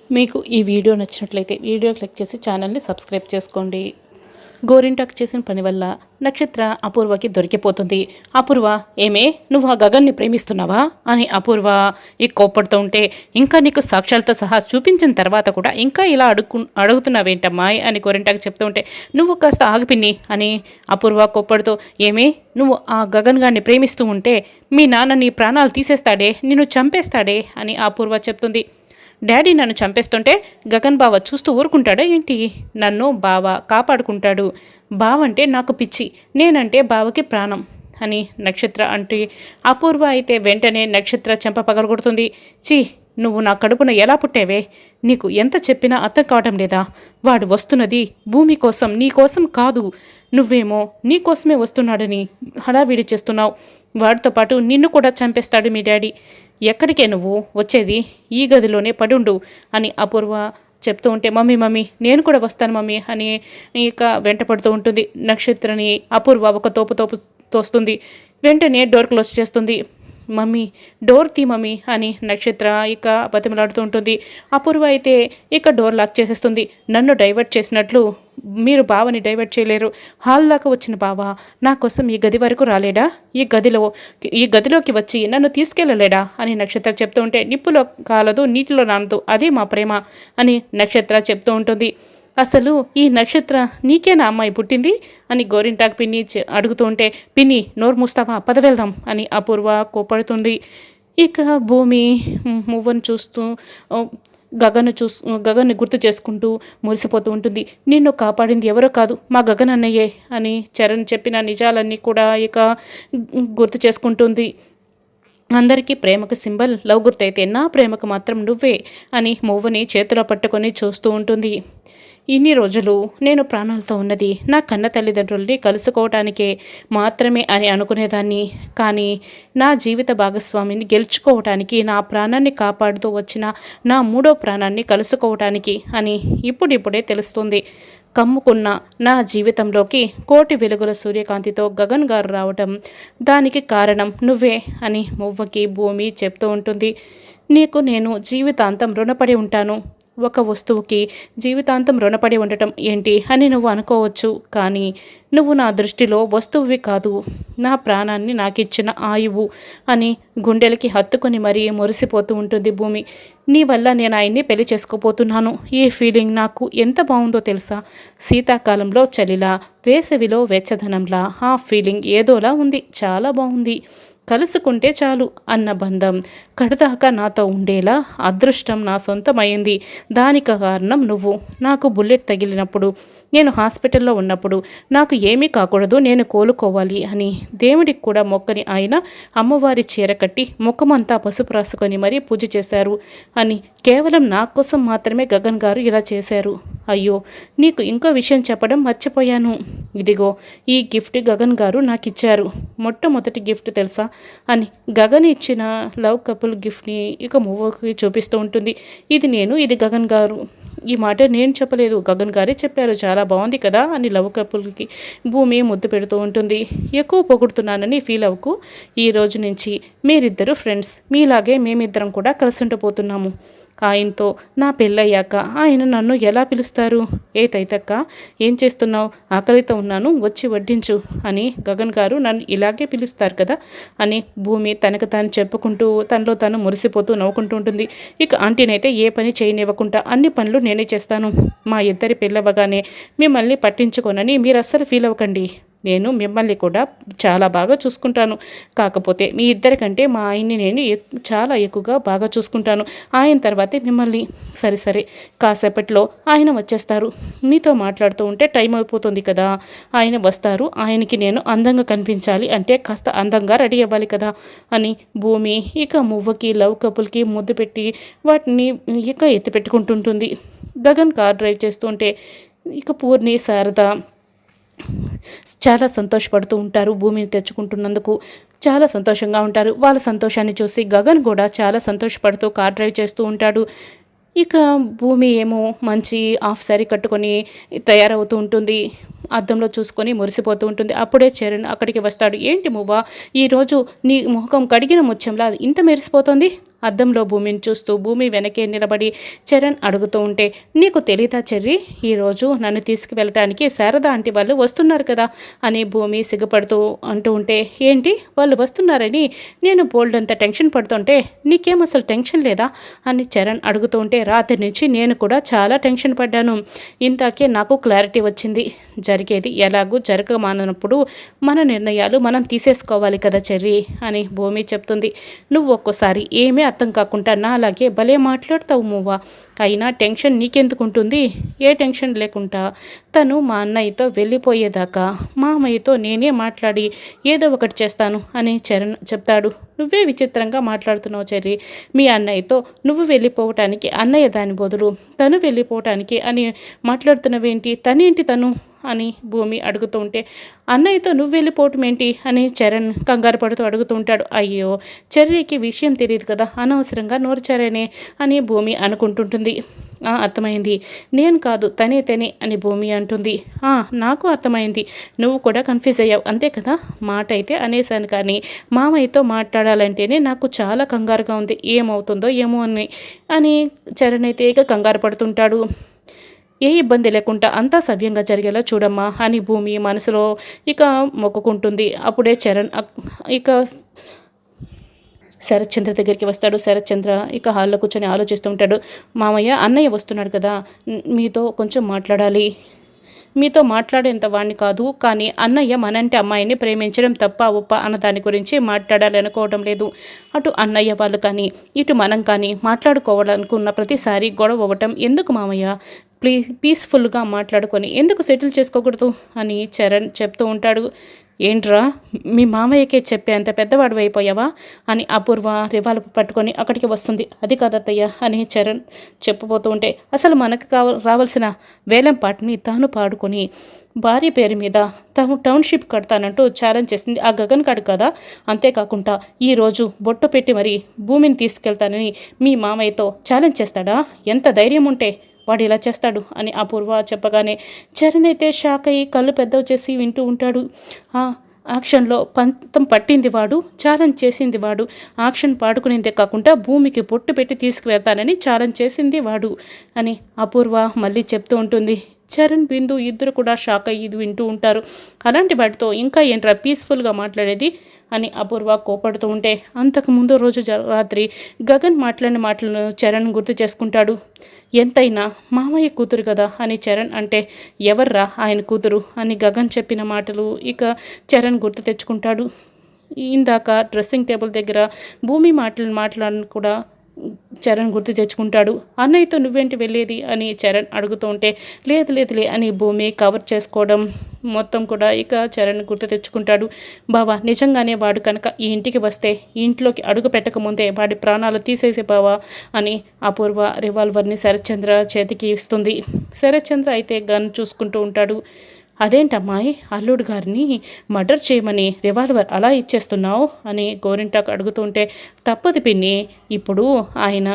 మీకు ఈ వీడియో నచ్చినట్లయితే వీడియో క్లిక్ చేసి ఛానల్ని సబ్స్క్రైబ్ చేసుకోండి. గోరింటాకు చేసిన పని వల్ల నక్షత్ర అపూర్వకి దొరికిపోతుంది. అపూర్వ, ఏమే నువ్వు ఆ గగన్ని ప్రేమిస్తున్నావా అని అపూర్వ కోప్పడుతూ ఉంటే, ఇంకా నీకు సాక్ష్యాలతో సహా చూపించిన తర్వాత కూడా ఇంకా ఇలా అడుగుతున్నావేంటమ్మా అని గోరింటాకు చెప్తూ ఉంటే, నువ్వు కాస్త ఆగిపిన్ని అని అపూర్వ కోప్పడుతూ, ఏమే నువ్వు ఆ గగన్ గారిని ప్రేమిస్తూ ఉంటే మీ నాన్న నీ ప్రాణాలు తీసేస్తాడే, నిన్ను చంపేస్తాడే అని అపూర్వ చెప్తుంది. డాడీ నన్ను చంపేస్తుంటే గగన్ బావ చూస్తూ ఊరుకుంటాడా ఏంటి? నన్ను బావ కాపాడుకుంటాడు. బావ అంటే నాకు పిచ్చి, నేనంటే బావకి ప్రాణం అని నక్షత్ర అంటే, అపూర్వ అయితే వెంటనే నక్షత్ర చెంప పగలగొడుతుంది. చీ, నువ్వు నా కడుపున ఎలా పుట్టావే? నీకు ఎంత చెప్పినా అర్థం కావటం లేదా? వాడు వస్తున్నది భూమి కోసం, నీ కోసం కాదు. నువ్వేమో నీ కోసమే వస్తున్నాడని హడావిడి చేస్తున్నావు. వాడితో పాటు నిన్ను కూడా చంపేస్తాడు మీ డాడీ. ఎక్కడికే నువ్వు వచ్చేది? ఈ గదిలోనే పడుండు అని అపూర్వ చెప్తూ ఉంటే, మమ్మీ మమ్మీ నేను కూడా వస్తాను మమ్మీ అని ఇక వెంట పడుతూ ఉంటుంది. నక్షత్రని అపూర్వ ఒక తోపు తోస్తుంది. వెంటనే డోర్ క్లోజ్ చేస్తుంది. మమ్మీ డోర్ తీ మమ్మీ అని నక్షత్ర ఇక బతిమలాడుతూ ఉంటుంది. అపూర్వ అయితే ఇక డోర్ లాక్ చేసేస్తుంది. నన్ను డైవర్ట్ చేసినట్లు మీరు బావని డైవర్ట్ చేయలేరు. హాల్ దాకా వచ్చిన బావ నా కోసం ఈ గది వరకు రాలేడా? ఈ గదిలోకి వచ్చి నన్ను తీసుకెళ్ళలేడా అని నక్షత్ర చెప్తూ ఉంటే, నిప్పులో కాలదు నీటిలో నానదు, అదే మా ప్రేమ అని నక్షత్ర చెప్తూ ఉంటుంది. అసలు ఈ నక్షత్ర నీకేనా అమ్మాయి పుట్టింది అని గోరింటాకు పిన్ని అడుగుతూ ఉంటే, పిన్ని నోరు మూస్తావా, పద వెళ్దాం అని అపూర్వ కోపడుతుంది. ఇక భూమి మువ్వను చూస్తూ గగన్ని గుర్తు చేసుకుంటూ మురిసిపోతూ ఉంటుంది. నిన్ను కాపాడింది ఎవరో కాదు, మా గగన్ అన్నయ్యే అని చరణ్ చెప్పిన నిజాలన్నీ కూడా ఇక గుర్తు చేసుకుంటుంది. అందరికీ ప్రేమకు సింబల్ లవ్ గుర్తయితే నా ప్రేమకు మాత్రం నువ్వే అని మువ్వని చేతిలో పట్టుకొని చూస్తూ ఉంటుంది. ఇన్ని రోజులు నేను ప్రాణాలతో ఉన్నది నా కన్న తల్లిదండ్రుల్ని కలుసుకోవటానికే మాత్రమే అని అనుకునేదాన్ని. కానీ నా జీవిత భాగస్వామిని గెలుచుకోవటానికి, నా ప్రాణాన్ని కాపాడుతూ వచ్చిన నా మూడో ప్రాణాన్ని కలుసుకోవటానికి అని ఇప్పుడిప్పుడే తెలుస్తుంది. కమ్ముకున్న నా జీవితంలోకి కోటి వెలుగుల సూర్యకాంతితో గగన్ గారు రావటం, దానికి కారణం నువ్వే అని మువ్వకి భూమి చెప్తూ ఉంటుంది. నీకు నేను జీవితాంతం రుణపడి ఉంటాను. ఒక వస్తువుకి జీవితాంతం రుణపడి ఉండటం ఏంటి అని నువ్వు అనుకోవచ్చు. కానీ నువ్వు నా దృష్టిలో వస్తువువి కాదు, నా ప్రాణాన్ని నాకిచ్చిన ఆయువు అని గుండెలకి హత్తుకొని మరీ మురిసిపోతూ ఉంటుంది భూమి. నీ వల్ల నేను ఆయన్ని పెళ్లి చేసుకోపోతున్నాను. ఈ ఫీలింగ్ నాకు ఎంత బాగుందో తెలుసా? శీతాకాలంలో చలిలా, వేసవిలో వెచ్చదనంలా ఆ ఫీలింగ్ ఏదోలా ఉంది. చాలా బాగుంది. కలుసుకుంటే చాలు అన్న బంధం కడదాకా నాతో ఉండేలా అదృష్టం నా సొంతమైంది. దానికి కారణం నువ్వు. నాకు బుల్లెట్ తగిలినప్పుడు, నేను హాస్పిటల్లో ఉన్నప్పుడు నాకు ఏమీ కాకూడదు, నేను కోలుకోవాలి అని దేవుడికి కూడా మొక్కని ఆయన అమ్మవారి చీర కట్టి ముఖమంతా పసుపు రాసుకొని మరీ పూజ చేశారు అని కేవలం నా కోసం మాత్రమే గగన్ గారు ఇలా చేశారు. అయ్యో, నీకు ఇంకో విషయం చెప్పడం మర్చిపోయాను. ఇదిగో ఈ గిఫ్ట్ గగన్ గారు నాకు ఇచ్చారు. మొట్టమొదటి గిఫ్ట్ తెలుసా అని గగన్ ఇచ్చిన లవ్ కపుల్ గిఫ్ట్ని ఇక మువ్వకి చూపిస్తూ ఉంటుంది. ఇది గగన్ గారు. ఈ మాట నేను చెప్పలేదు, గగన్ గారే చెప్పారు. చాలా బాగుంది కదా అని లవ్ కపుల్కి భూమి ముద్దు పెడుతూ ఉంటుంది. ఎక్కువ పొగుడుతున్నానని ఫీల్ అవ్వకు. ఈ రోజు నుంచి మీరిద్దరు ఫ్రెండ్స్. మీలాగే మేమిద్దరం కూడా కలిసి ఉండిపోతున్నాము. ఆయనతో నా పెళ్ళయ్యాక ఆయన నన్ను ఎలా పిలుస్తారు? ఏ తైతక్క, ఏం చేస్తున్నావు? ఆకలితో ఉన్నాను, వచ్చి వడ్డించు అని గగన్ గారు నన్ను ఇలాగే పిలుస్తారు కదా అని భూమి తనకు తాను చెప్పుకుంటూ తనలో తాను మురిసిపోతూ నవ్వుకుంటూ ఉంటుంది. ఇక ఆంటీనైతే ఏ పని చేయనివ్వకుండా అన్ని పనులు నేనే చేస్తాను. మా ఇద్దరి పెళ్ళవగానే మిమ్మల్ని పట్టించుకోనని మీరు అస్సలు ఫీల్ అవ్వకండి. నేను మిమ్మల్ని కూడా చాలా బాగా చూసుకుంటాను. కాకపోతే మీ ఇద్దరికంటే మా ఆయన్ని నేను చాలా ఎక్కువగా బాగా చూసుకుంటాను. ఆయన తర్వాతే మిమ్మల్ని. సరే కాసేపట్లో ఆయన వచ్చేస్తారు. మీతో మాట్లాడుతూ ఉంటే టైం అయిపోతుంది కదా. ఆయన వస్తారు. ఆయనకి నేను అందంగా కనిపించాలి అంటే కాస్త అందంగా రెడీ అవ్వాలి కదా అని భూమి ఇక మువ్వకి లవ్ కపుల్కి ముద్దు పెట్టి వాటిని ఇక ఎత్తి పెట్టుకుంటుంటుంది. గగన్ కార్ డ్రైవ్ చేస్తుంటే ఇక పూర్ణి, శారద చాలా సంతోషపడుతూ ఉంటారు. భూమిని తెచ్చుకుంటున్నందుకు చాలా సంతోషంగా ఉంటారు. వాళ్ళ సంతోషాన్ని చూసి గగన్ కూడా చాలా సంతోషపడుతూ కార్ డ్రైవ్ చేస్తూ ఉంటాడు. ఇక భూమి ఏమో మంచి హాఫ్ శారీ కట్టుకొని తయారవుతూ ఉంటుంది. అద్దంలో చూసుకొని మురిసిపోతూ ఉంటుంది. అప్పుడే చరణ్ అక్కడికి వస్తాడు. ఏంటి మువ్వ, ఈరోజు నీ ముఖం కడిగిన ముత్యంలా ఇంత మెరిసిపోతుంది అద్దంలో భూమిని చూస్తూ భూమి వెనకే నిలబడి చరణ్ అడుగుతూ ఉంటే, నీకు తెలీదా చెర్రీ, ఈరోజు నన్ను తీసుకువెళ్ళటానికి శారద ఆంటీ వాళ్ళు వస్తున్నారు కదా అని భూమి సిగ్గుపడుతూ అంటూ ఉంటే, ఏంటి వాళ్ళు వస్తున్నారని నేను బోల్డ్ అంత టెన్షన్ పడుతుంటే నీకేం అసలు టెన్షన్ లేదా అని చరణ్ అడుగుతూ ఉంటే, రాత్రి నుంచి నేను కూడా చాలా టెన్షన్ పడ్డాను. ఇంతాకే నాకు క్లారిటీ వచ్చింది. జరిగేది ఎలాగూ జరగమానప్పుడు మన నిర్ణయాలు మనం తీసేసుకోవాలి కదా చెర్రీ అని భూమి చెప్తుంది. నువ్వు ఒక్కోసారి ఏమీ అర్థం కాకుండా నా అలాగే భలే మాట్లాడతావు మూవా. అయినా టెన్షన్ నీకెందుకుంటుంది? ఏ టెన్షన్ లేకుండా తను మా అన్నయ్యతో వెళ్ళిపోయేదాకా మామయ్యతో నేనే మాట్లాడి ఏదో ఒకటి చేస్తాను అని చరణ్ చెప్తాడు. నువ్వే విచిత్రంగా మాట్లాడుతున్నావు చెర్రీ. మీ అన్నయ్యతో నువ్వు వెళ్ళిపోవటానికి అన్నయ్య దాని బదులు తను వెళ్ళిపోవటానికి అని మాట్లాడుతున్నవేంటి? తనేంటి తను అని భూమి అడుగుతూ ఉంటే, అన్నయ్యతో నువ్వు వెళ్ళిపోవటం ఏంటి అని చరణ్ కంగారు పడుతూ అడుగుతూ ఉంటాడు. అయ్యో, చెర్రీకి విషయం తెలియదు కదా, అనవసరంగా నోరుచారేనే అని భూమి అనుకుంటుంటుంది. అర్థమైంది, నేను కాదు తనే అని భూమి అంటుంది. నాకు అర్థమైంది, నువ్వు కూడా కన్ఫ్యూజ్ అయ్యావు అంతే కదా. మాట అయితే అనేసాను, కానీ మామయ్యతో మాట్లాడాలంటేనే నాకు చాలా కంగారుగా ఉంది, ఏమవుతుందో ఏమో అని చరణ్ అయితే ఇక కంగారు పడుతుంటాడు. ఏ ఇబ్బంది లేకుండా అంతా సవ్యంగా జరిగేలా చూడమ్మా అని భూమి మనసులో ఇక మొక్కుకుంటుంది. అప్పుడే చరణ్ ఇక శరత్చంద్ర దగ్గరికి వస్తాడు. శరత్చంద్ర ఇక హాల్లో కూర్చొని ఆలోచిస్తూ ఉంటాడు. మామయ్య, అన్నయ్య వస్తున్నాడు కదా, మీతో కొంచెం మాట్లాడాలి. మీతో మాట్లాడేంత వాడిని కాదు, కానీ అన్నయ్య మనంటి అమ్మాయిని ప్రేమించడం తప్ప ఒప్ప అన్న దాని గురించి మాట్లాడాలనుకోవడం లేదు. అటు అన్నయ్య వాళ్ళు కానీ ఇటు మనం కానీ మాట్లాడుకోవాలనుకున్న ప్రతిసారి గొడవ అవ్వటం ఎందుకు మామయ్య? పీస్ఫుల్గా మాట్లాడుకొని ఎందుకు సెటిల్ చేసుకోకూడదు అని చరణ్ చెప్తూ ఉంటాడు. ఏంట్రా, మీ మామయ్యకే చెప్పే అంత పెద్దవాడు అయిపోయావా అని అపూర్వ రివాల్వర్ పట్టుకొని అక్కడికి వస్తుంది. అది కాదత్తయ్య అని చరణ్ చెప్పబోతూ ఉంటే, అసలు మనకు రావాల్సిన వేలం పాటని తాను పాడుకొని భార్య పేరు మీద తాను టౌన్షిప్ కడతానంటూ ఛాలెంజ్ చేసింది ఆ గగన్ కాడు కదా. అంతేకాకుండా ఈరోజు బొట్టు పెట్టి మరీ భూమిని తీసుకెళ్తానని మీ మామయ్యతో ఛాలెంజ్ చేస్తాడా? ఎంత ధైర్యం ఉంటే వాడు ఇలా చేస్తాడు అని అపూర్వ చెప్పగానే చరణ్ అయితే షాక్ అయ్యి కళ్ళు పెద్దవి చేసి వింటూ ఉంటాడు. యాక్షన్లో పంతం పట్టింది వాడు, ఛాలెంజ్ చేసింది వాడు, యాక్షన్ పాడుకునేందే కాకుండా భూమికి పొట్టు పెట్టి తీసుకువెళ్తానని ఛాలెంజ్ చేసింది వాడు అని అపూర్వ మళ్ళీ చెప్తూ ఉంటుంది. చరణ్, బిందు ఇద్దరు కూడా షాక్ అయ్యి ఇది వింటూ ఉంటారు. అలాంటి వాటితో ఇంకా ఏంట్రా పీస్ఫుల్గా మాట్లాడేది అని అపూర్వ కోపడుతూ ఉంటే, అంతకుముందు రోజు రాత్రి గగన్ మాట్లాడిన మాటలను చరణ్ గుర్తు చేసుకుంటాడు. ఎంతైనా మామయ్య కూతురు కదా అని చరణ్ అంటే, ఎవర్రా ఆయన కూతురు అని గగన్ చెప్పిన మాటలు ఇక చరణ్ గుర్తు తెచ్చుకుంటాడు. ఇందాక డ్రెస్సింగ్ టేబుల్ దగ్గర భూమి మాట్లాడిన కూడా చరణ్ గుర్తు తెచ్చుకుంటాడు. అన్నయ్యతో నువ్వేంటి వెళ్ళేది అని చరణ్ అడుగుతూ ఉంటే, లేదులే అని భూమి కవర్ చేసుకోవడం మొత్తం కూడా ఇక చరణ్ గుర్తు తెచ్చుకుంటాడు. బావా, నిజంగానే వాడు కనుక ఈ ఇంటికి వస్తే ఇంట్లోకి అడుగు పెట్టకముందే వాడి ప్రాణాలు తీసేసే బావా అని అపూర్వ రివాల్వర్ని శరత్చంద్ర చేతికి ఇస్తుంది. శరత్చంద్ర అయితే గన్ చూసుకుంటూ ఉంటాడు. అదేంటమ్మాయి, అల్లుడు గారిని మర్డర్ చేయమని రివాల్వర్ అలా ఇచ్చేస్తున్నావు అని గోరింటాకు అడుగుతుంటే, తప్పదు పిన్ని, ఇప్పుడు ఆయన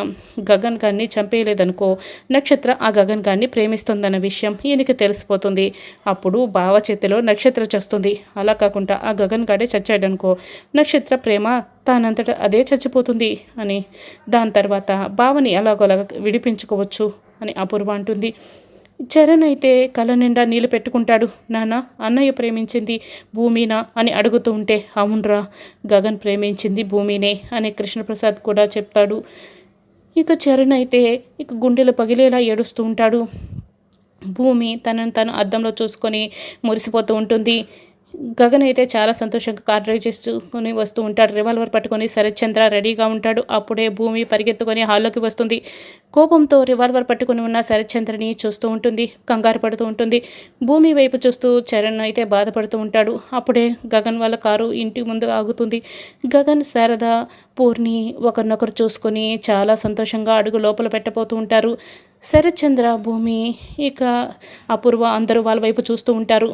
గగన్ గారిని చంపేయలేదనుకో, నక్షత్ర ఆ గగన్ గారిని ప్రేమిస్తుందన్న విషయం ఈయనకి తెలిసిపోతుంది. అప్పుడు బావ చేతిలో నక్షత్ర చస్తుంది. అలా కాకుండా ఆ గగన్ గాడే చచ్చాడనుకో, నక్షత్ర ప్రేమ తానంతటా అదే చచ్చిపోతుంది అని, దాని తర్వాత బావని ఎలాగోలాగా విడిపించుకోవచ్చు అని అపూర్వ అంటుంది. చరణ్ అయితే కళ్ళ నిండా నీళ్ళు పెట్టుకుంటాడు. నాన్న, అన్నయ్య ప్రేమించింది భూమినా అని అడుగుతూ ఉంటే, అవునరా, గగన్ ప్రేమించింది భూమినే అని కృష్ణప్రసాద్ కూడా చెప్తాడు. ఇక చరణ్ అయితే ఇక గుండెలు పగిలేలా ఏడుస్తూ ఉంటాడు. భూమి తనను తను అద్దంలో చూసుకొని మురిసిపోతూ ఉంటుంది. గగన్ అయితే చాలా సంతోషంగా కార్ డ్రైవ్ చేసుకుని వస్తూ ఉంటాడు. రివాల్వర్ పట్టుకొని శరత్చంద్ర రెడీగా ఉంటాడు. అప్పుడే భూమి పరిగెత్తుకొని హాల్లోకి వస్తుంది. కోపంతో రివాల్వర్ పట్టుకుని ఉన్న శరత్చంద్రని చూస్తూ ఉంటుంది, కంగారు పడుతూ ఉంటుంది. భూమి వైపు చూస్తూ చరణ్ అయితే బాధపడుతూ ఉంటాడు. అప్పుడే గగన్ వాళ్ళ కారు ఇంటి ముందు ఆగుతుంది. గగన్, శారద, పూర్ణి ఒకరినొకరు చూసుకొని చాలా సంతోషంగా అడుగు లోపల పెట్టబోతూ ఉంటారు. శరత్చంద్ర, భూమి ఇక అపూర్వ అందరూ వాళ్ళ వైపు చూస్తూ ఉంటారు.